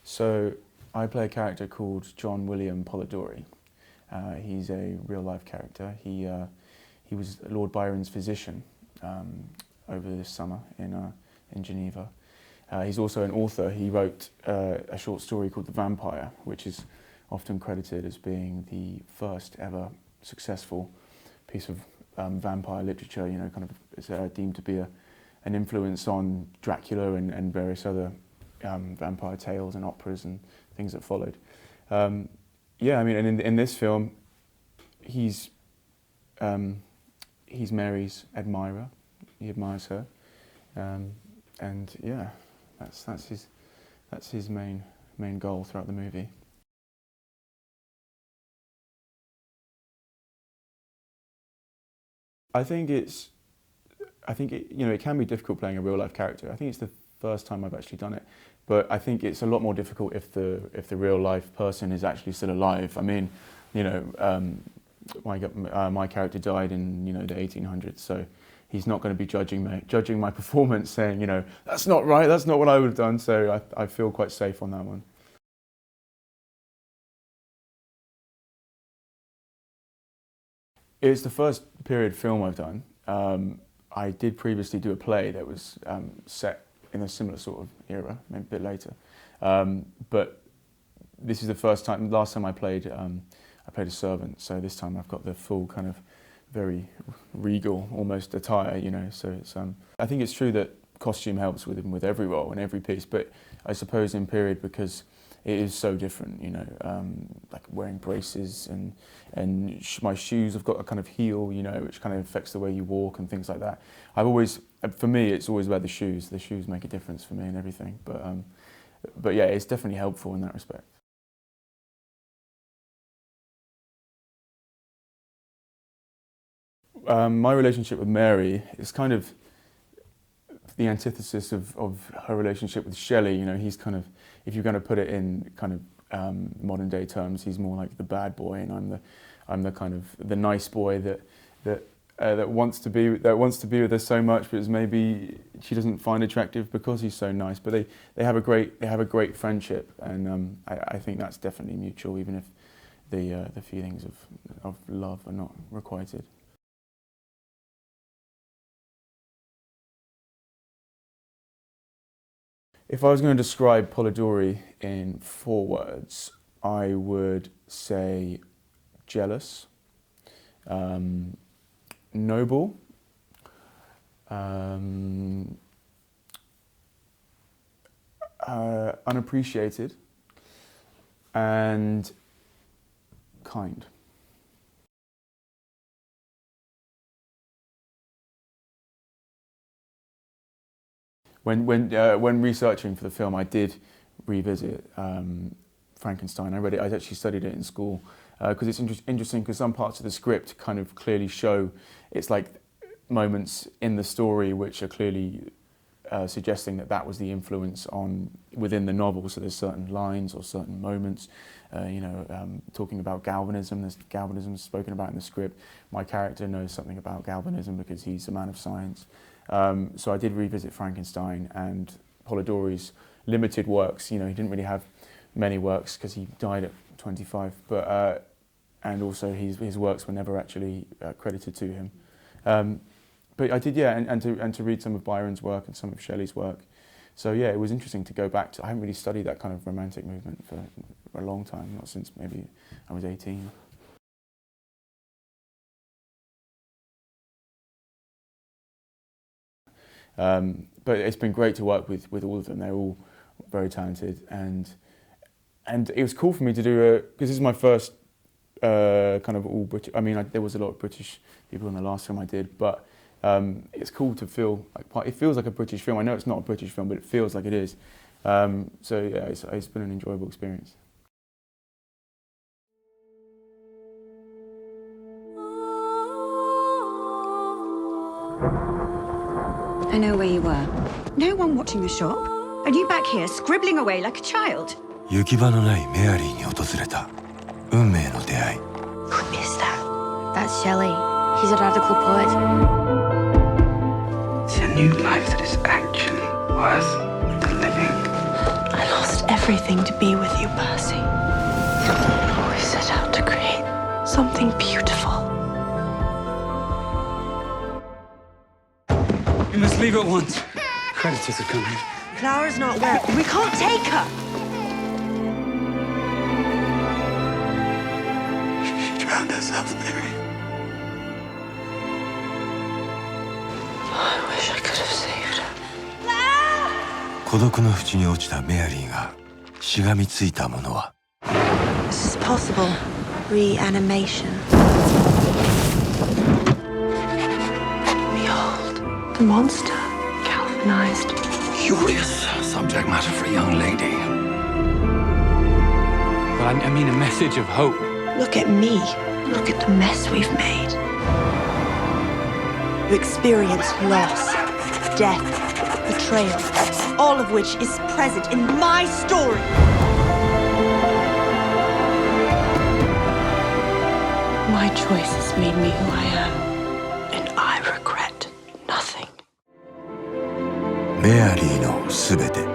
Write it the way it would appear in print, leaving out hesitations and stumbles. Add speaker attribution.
Speaker 1: So I play a character called John William Polidori. He's a real-life character. He was Lord Byron's physician over this summer in Geneva. He's also an author. He wrote a short story called The Vampire, which is often credited as being the first ever successful piece of vampire literature. You know, kind of it's deemed to be an influence on Dracula and various other vampire tales and operas and things that followed. Yeah, I mean, and in this film, he's Mary's admirer. He admires her, and yeah, that's his main goal throughout the movie. I think it can be difficult playing a real life character. I think it's the first time I've actually done it, but I think it's a lot more difficult if the real life person is actually still alive. I mean, you know, my character died in the 1800s, so he's not going to be judging my performance, saying, you know, that's not right, that's not what I would have done. So I feel quite safe on that one. It's the first period film I've done. I did previously do a play that was set in a similar sort of era, maybe a bit later. But this is the first time. Last time I played a servant, so this time I've got the full kind of very regal, almost attire, you know. So it's I think it's true that costume helps with every role and every piece, but I suppose in period because it is so different, you know, like wearing braces and my shoes have got a kind of heel, you know, which kind of affects the way you walk and things like that. For me, it's always about the shoes. The shoes make a difference for me and everything. But yeah, it's definitely helpful in that respect. My relationship with Mary is kind of the antithesis of her relationship with Shelley. You know, he's kind of, if you're going to put it in kind of modern day terms, he's more like the bad boy, and I'm the kind of the nice boy that wants to be with her so much, but maybe she doesn't find attractive because he's so nice. But they have a great friendship, and I think that's definitely mutual, even if the feelings of love are not requited. If I was going to describe Polidori in 4 words, I would say jealous, noble, unappreciated, and kind. When researching for the film, I did revisit Frankenstein. I actually studied it in school because it's interesting because some parts of the script kind of clearly show it's like moments in the story which are clearly suggesting that was the influence within the novel. So there's certain lines or certain moments, talking about galvanism. There's galvanism spoken about in the script. My character knows something about galvanism because he's a man of science. So I did revisit Frankenstein and Polidori's limited works. You know, he didn't really have many works because he died at 25, but and also his works were never actually credited to him. But I did, yeah, and to read some of Byron's work and some of Shelley's work. So yeah, it was interesting to go back to. I haven't really studied that kind of romantic movement for a long time, not since maybe I was 18. But it's been great to work with all of them. They're all very talented, and it was cool for me to do because this is my first kind of all British. I mean, there was a lot of British people in the last film I did, but it's cool to feel like it feels like a British film. I know it's not a British film, but it feels like it is. So yeah, it's been an enjoyable experience.
Speaker 2: I know where you were. No one watching the shop? And you back here scribbling away like a child?
Speaker 3: 行き場のないメアリーに訪れた運命の出会い。
Speaker 2: Who is that?
Speaker 4: That's Shelley. He's a radical poet.
Speaker 5: It's a new life that is actually worth the living.
Speaker 4: I lost everything. everything to be with you, Percy. We set out to create something beautiful.
Speaker 5: You must leave at once. Creditors are coming.
Speaker 2: Clara's not well. We can't take her.
Speaker 3: She drowned herself, Mary.
Speaker 4: I wish I could have saved her.
Speaker 3: 孤独の淵に落ちたメアリーがしがみついたものは
Speaker 2: This is possible. Reanimation.
Speaker 4: Behold, the monster, galvanized.
Speaker 3: Curious subject matter for a young lady.
Speaker 5: Well, I mean a message of hope.
Speaker 2: Look at me. Look at the mess we've made. You experience loss, death, betrayal, all of which is present in my story.
Speaker 4: My choices made me who I am, and I regret nothing.
Speaker 3: メアリーのすべて